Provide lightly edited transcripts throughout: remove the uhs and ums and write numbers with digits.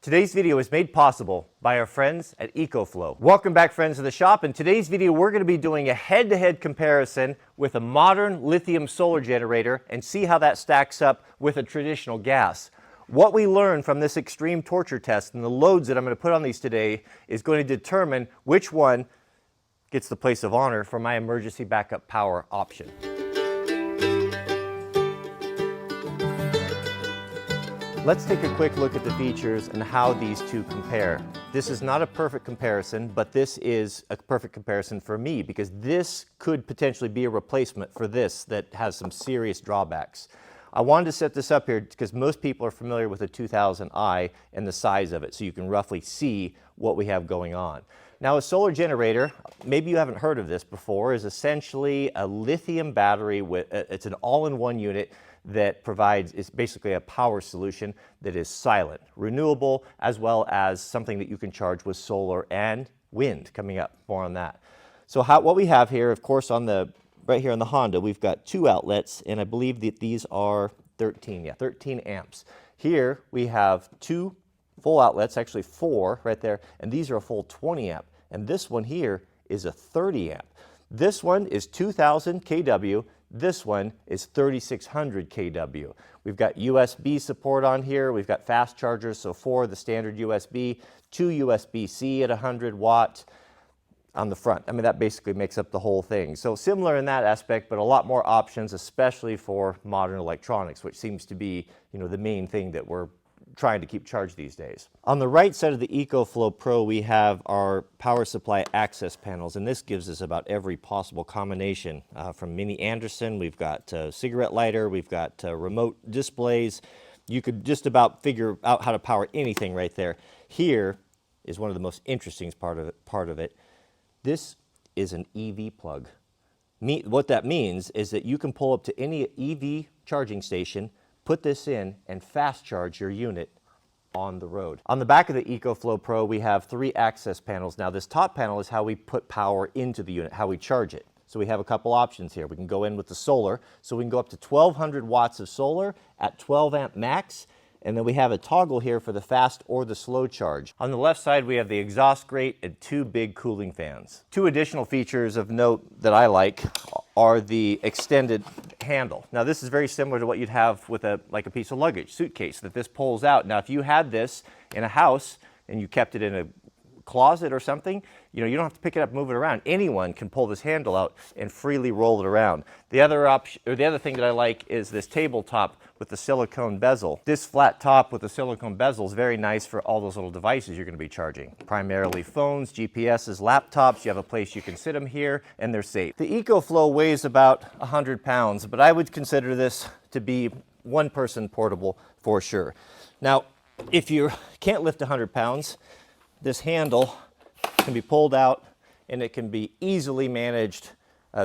Today's video is made possible by our friends at EcoFlow. Welcome back, friends of the shop. In today's video, we're going to be doing a head-to-head comparison with a modern lithium solar generator and see how that stacks up with a traditional gas. What we learn from this extreme torture test and the loads that I'm going to put on these today is going to determine which one gets the place of honor for my emergency backup power option. Let's take a quick look at the features and how these two compare. This is not a perfect comparison, but this is a perfect comparison for me because this could potentially be a replacement for this that has some serious drawbacks. I wanted to set this up here because most people are familiar with the 2000i and the size of it, so you can roughly see what we have going on. Now, a solar generator, maybe you haven't heard of this before, is essentially a lithium battery with, it's an all-in-one unit that provides, is basically a power solution that is silent, renewable, as well as something that you can charge with solar and wind coming up. More on that. So what we have here, of course, right here on the Honda, we've got two outlets, and I believe that these are 13 amps. Here we have two full outlets, actually four right there, and these are a full 20 amp. And this one here is a 30 amp. This one is 2000 kW. This one is 3600 kW. We've got USB support on here. We've got fast chargers, so four the standard USB, two USB-C at 100 watt on the front. I mean, that basically makes up the whole thing. So similar in that aspect, but a lot more options, especially for modern electronics, which seems to be, the main thing that we're trying to keep charged these days. On the right side of the EcoFlow Pro, we have our power supply access panels, and this gives us about every possible combination. From Mini Anderson, we've got a cigarette lighter, we've got remote displays. You could just about figure out how to power anything right there. Here is one of the most interesting part of it. This is an EV plug. What that means is that you can pull up to any EV charging station, put this in, and fast charge your unit on the road. On the back of the EcoFlow Pro, we have three access panels. Now, this top panel is how we put power into the unit, how we charge it. So we have a couple options here. We can go in with the solar, so we can go up to 1200 watts of solar at 12 amp max, and then we have a toggle here for the fast or the slow charge. On the left side, we have the exhaust grate and two big cooling fans. Two additional features of note that I like are the extended handle. Now, this is very similar to what you'd have with a piece of luggage, suitcase, that this pulls out. Now, if you had this in a house and you kept it in a closet or something, you don't have to pick it up and move it around. Anyone can pull this handle out and freely roll it around. The other thing that I like is this tabletop with the silicone bezel. This flat top with the silicone bezel is very nice for all those little devices you're going to be charging. Primarily phones, GPSs, laptops. You have a place you can sit them here, and they're safe. The EcoFlow weighs about 100 pounds, but I would consider this to be one-person portable for sure. Now, if you can't lift 100 pounds, this handle can be pulled out and it can be easily managed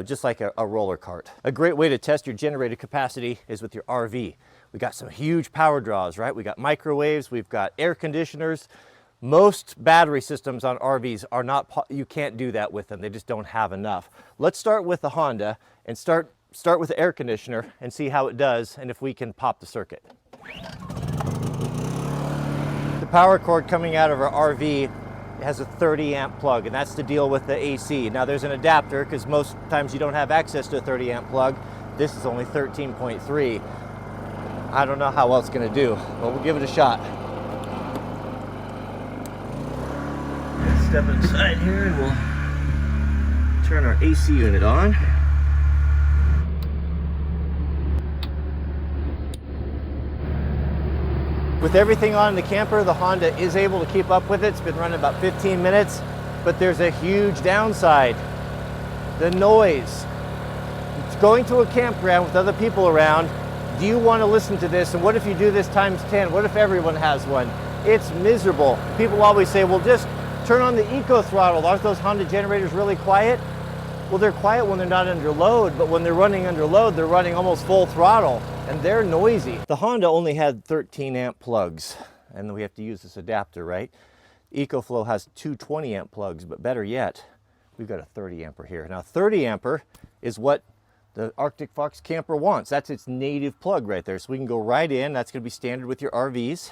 just like a roller cart. A great way to test your generator capacity is with your RV. We got some huge power draws, right? We got microwaves, we've got air conditioners. Most battery systems on RVs are not, you can't do that with them. They just don't have enough. Let's start with the Honda and start with the air conditioner and see how it does and if we can pop the circuit. The power cord coming out of our RV has a 30 amp plug, and that's to deal with the AC. Now, there's an adapter because most times you don't have access to a 30 amp plug. This is only 13.3. I don't know how well it's going to do, but we'll give it a shot. Let's step inside here and we'll turn our AC unit on. With everything on in the camper, the Honda is able to keep up with it. It's been running about 15 minutes, but there's a huge downside. The noise. It's going to a campground with other people around. Do you want to listen to this? And what if you do this times 10? What if everyone has one? It's miserable. People always say, well, just turn on the eco throttle. Aren't those Honda generators really quiet? Well, they're quiet when they're not under load, but when they're running under load, they're running almost full throttle. And they're noisy. The Honda only had 13 amp plugs, and then we have to use this adapter, right? EcoFlow has two 20 amp plugs, but better yet, we've got a 30 amper here. Now, 30 amper is what the Arctic Fox camper wants. That's its native plug right there. So we can go right in. That's going to be standard with your RVs.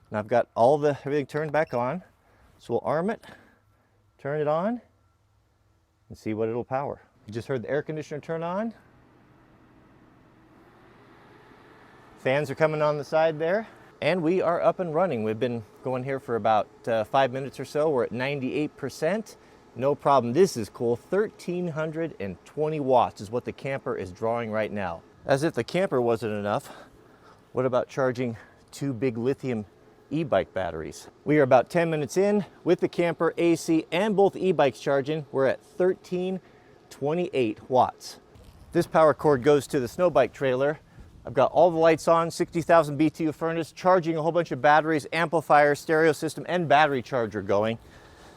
And I've got everything turned back on. So we'll arm it, turn it on, and see what it'll power. You just heard the air conditioner turn on. Fans are coming on the side there. And we are up and running. We've been going here for about 5 minutes or so. We're at 98%. No problem. This is cool. 1,320 watts is what the camper is drawing right now. As if the camper wasn't enough, what about charging 2 big lithium e-bike batteries? We are about 10 minutes in with the camper, AC, and both e-bikes charging. We're at 1,328 watts. This power cord goes to the snow bike trailer. I've got all the lights on, 60,000 BTU furnace, charging a whole bunch of batteries, amplifier, stereo system, and battery charger going.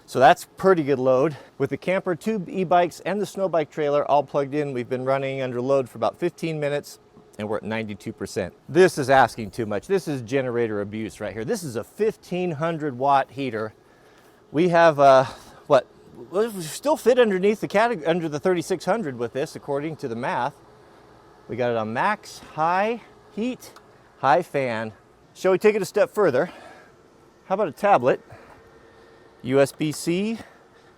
So that's pretty good load. With the camper, 2 e-bikes, and the snow bike trailer all plugged in, we've been running under load for about 15 minutes, and we're at 92%. This is asking too much. This is generator abuse right here. This is a 1,500 watt heater. We have, we still fit underneath under the 3,600 with this, according to the math. We got it on max, high heat, high fan. Shall we take it a step further? How about a tablet, USB-C,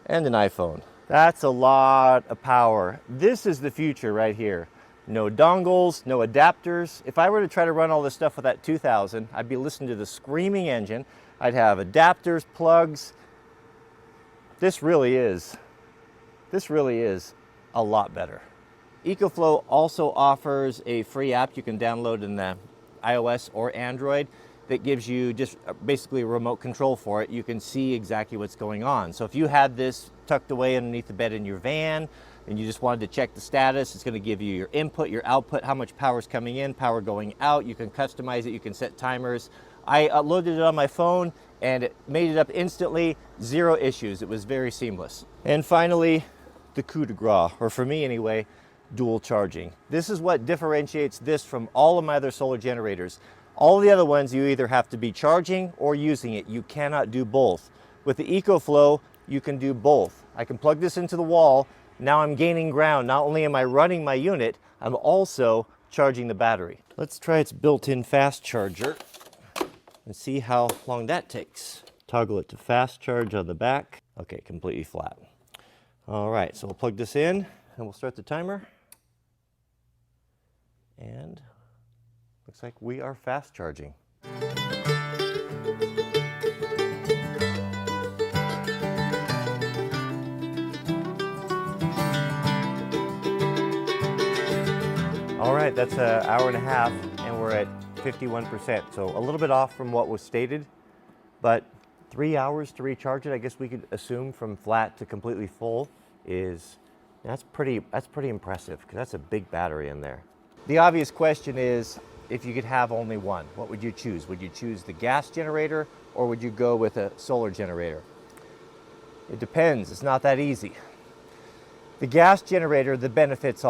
and an iPhone? That's a lot of power. This is the future right here. No dongles, no adapters. If I were to try to run all this stuff with that 2000, I'd be listening to the screaming engine. I'd have adapters, plugs. This really is a lot better. EcoFlow also offers a free app you can download in the iOS or Android that gives you just basically a remote control for it. You can see exactly what's going on. So if you had this tucked away underneath the bed in your van and you just wanted to check the status, it's going to give you your input, your output, how much power is coming in, power going out. You can customize it, you can set timers. I loaded it on my phone and it made it up instantly, 0 issues. It was very seamless. And finally, the coup de grace, or for me anyway, dual charging. This is what differentiates this from all of my other solar generators. All the other ones, you either have to be charging or using it. You cannot do both. With the EcoFlow, you can do both. I can plug this into the wall. Now I'm gaining ground. Not only am I running my unit, I'm also charging the battery. Let's try its built-in fast charger and see how long that takes. Toggle it to fast charge on the back. Okay, completely flat. All right, so we'll plug this in and we'll start the timer. And looks like we are fast charging. All right, that's an hour and a half, and we're at 51%. So a little bit off from what was stated, but 3 hours to recharge it, I guess we could assume from flat to completely full that's pretty impressive, because that's a big battery in there. The obvious question is, if you could have only one, what would you choose? Would you choose the gas generator, or would you go with a solar generator? It depends. It's not that easy. The gas generator, the benefits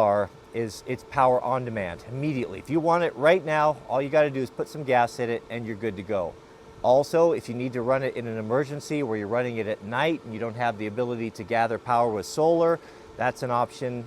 is it's power on demand immediately. If you want it right now, all you got to do is put some gas in it and you're good to go. Also, if you need to run it in an emergency where you're running it at night and you don't have the ability to gather power with solar, that's an option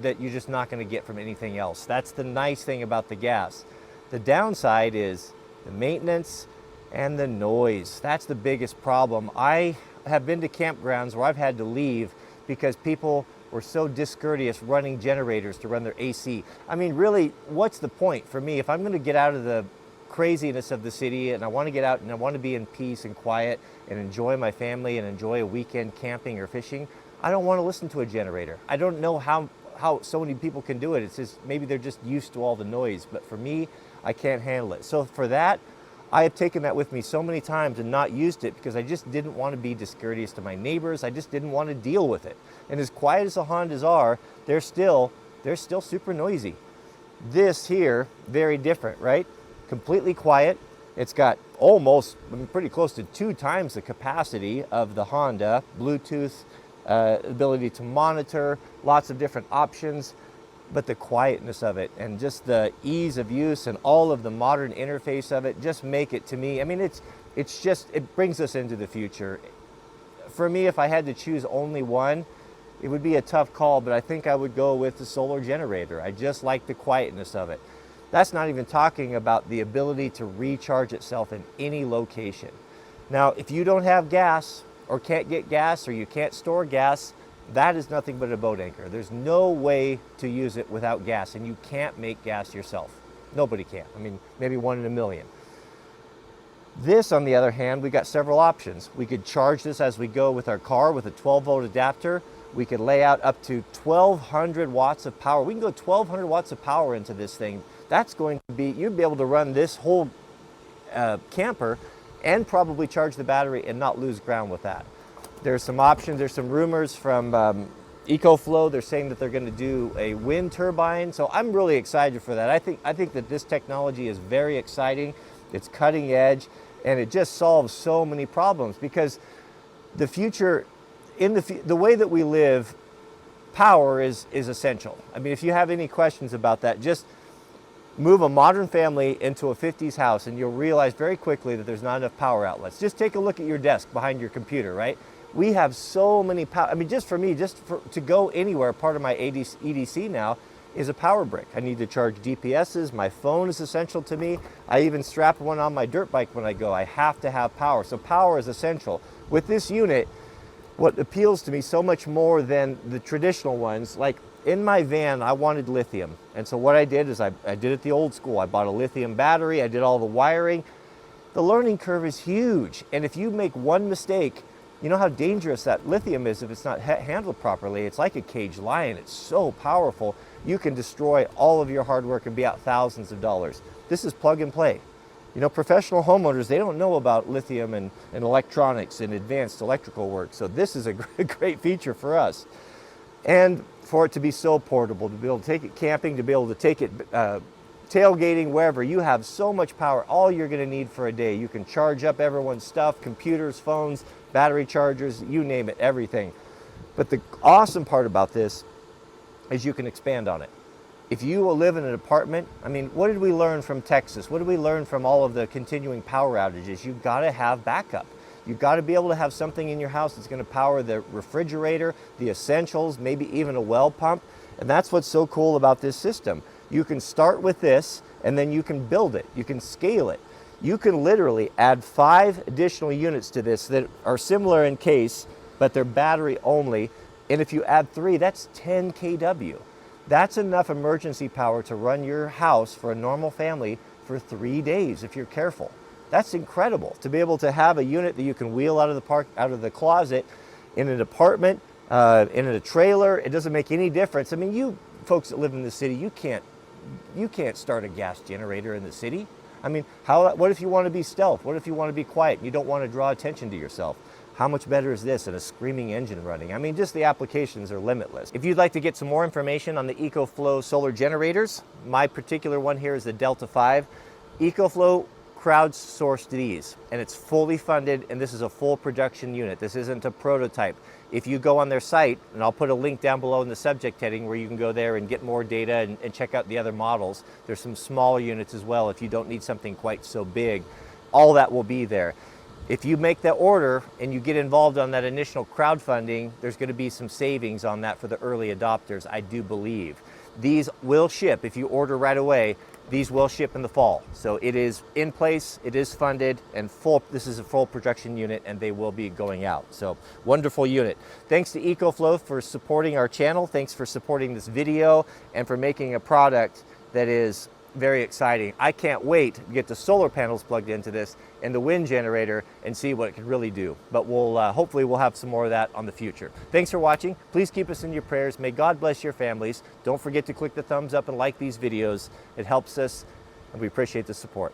that you're just not going to get from anything else. That's the nice thing about the gas. The downside is the maintenance and the noise. That's the biggest problem. I have been to campgrounds where I've had to leave because people were so discourteous running generators to run their AC. I mean, really, what's the point for me? If I'm going to get out of the craziness of the city and I want to get out and I want to be in peace and quiet and enjoy my family and enjoy a weekend camping or fishing, I don't want to listen to a generator. I don't know how so many people can do it. It's just maybe they're just used to all the noise, but for me, I can't handle it. So for that, I have taken that with me so many times and not used it because I just didn't want to be discourteous to my neighbors. I just didn't want to deal with it. And as quiet as the Hondas are, they're still super noisy. This here, very different, right? Completely quiet. It's got pretty close to 2 times the capacity of the Honda. Bluetooth, ability to monitor, lots of different options. But the quietness of it and just the ease of use and all of the modern interface of it just make it, to me, I mean, it brings us into the future. For me, if I had to choose only one, it would be a tough call, but I think I would go with the solar generator. I just like the quietness of it. That's not even talking about the ability to recharge itself in any location. Now, if you don't have gas or can't get gas or you can't store gas, that is nothing but a boat anchor. There's no way to use it without gas, and you can't make gas yourself. Nobody can. I mean, maybe 1 in a million. This, on the other hand, we got several options. We could charge this as we go with our car with a 12-volt adapter. We could lay out up to 1,200 watts of power. We can go 1,200 watts of power into this thing. That's going to be, you'd be able to run this whole camper and probably charge the battery and not lose ground with that. There's some options. There's some rumors from EcoFlow. They're saying that they're going to do a wind turbine. So I'm really excited for that. I think that this technology is very exciting. It's cutting edge, and it just solves so many problems, because the future, the way that we live, power is essential. I mean, if you have any questions about that, just move a modern family into a 50s house and you'll realize very quickly that there's not enough power outlets. Just take a look at your desk behind your computer, right? We have so many power. I mean, just for me, to go anywhere, part of my EDC now is a power brick. I need to charge DPSs. My phone is essential to me. I even strap one on my dirt bike when I go. I have to have power. So power is essential. With this unit, what appeals to me so much more than the traditional ones, like in my van, I wanted lithium. And so what I did is I did it the old school. I bought a lithium battery. I did all the wiring. The learning curve is huge. And if you make one mistake, you know how dangerous that lithium is if it's not handled properly. It's like a caged lion. It's so powerful. You can destroy all of your hard work and be out thousands of dollars. This is plug and play. You know, professional homeowners, they don't know about lithium and electronics and advanced electrical work. So this is a great feature for us. And for it to be so portable, to be able to take it camping, to be able to take it tailgating, wherever. You have so much power, all you're going to need for a day. You can charge up everyone's stuff, computers, phones, battery chargers, you name it, everything. But the awesome part about this is you can expand on it. If you live in an apartment, I mean, what did we learn from Texas? What did we learn from all of the continuing power outages? You've got to have backup. You've got to be able to have something in your house that's going to power the refrigerator, the essentials, maybe even a well pump. And that's what's so cool about this system. You can start with this, and then you can build it. You can scale it. You can literally add 5 additional units to this that are similar in case, but they're battery only. And if you add 3, that's 10 kW. That's enough emergency power to run your house for a normal family for 3 days if you're careful. That's incredible, to be able to have a unit that you can wheel out of the closet in an apartment, in a trailer. It doesn't make any difference. I mean, you folks that live in the city, you can't start a gas generator in the city. I mean, what if you want to be stealth? What if you want to be quiet and you don't want to draw attention to yourself? How much better is this than a screaming engine running? I mean, just the applications are limitless. If you'd like to get some more information on the EcoFlow solar generators, my particular one here is the Delta 5. EcoFlow crowdsourced these, and it's fully funded, and this is a full production unit. This isn't a prototype. If you go on their site, and I'll put a link down below in the subject heading where you can go there and get more data and check out the other models. There's some smaller units as well if you don't need something quite so big. All that will be there. If you make that order and you get involved on that initial crowdfunding, there's going to be some savings on that for the early adopters, I do believe. These will ship if you order right away. These will ship in the fall. So it is in place, it is funded, and this is a full production unit, and they will be going out. So wonderful unit. Thanks to EcoFlow for supporting our channel. Thanks for supporting this video and for making a product that is very exciting. I can't wait to get the solar panels plugged into this and the wind generator and see what it can really do. But hopefully we'll have some more of that on the future. Thanks for watching. Please keep us in your prayers. May God bless your families. Don't forget to click the thumbs up and like these videos. It helps us, and we appreciate the support.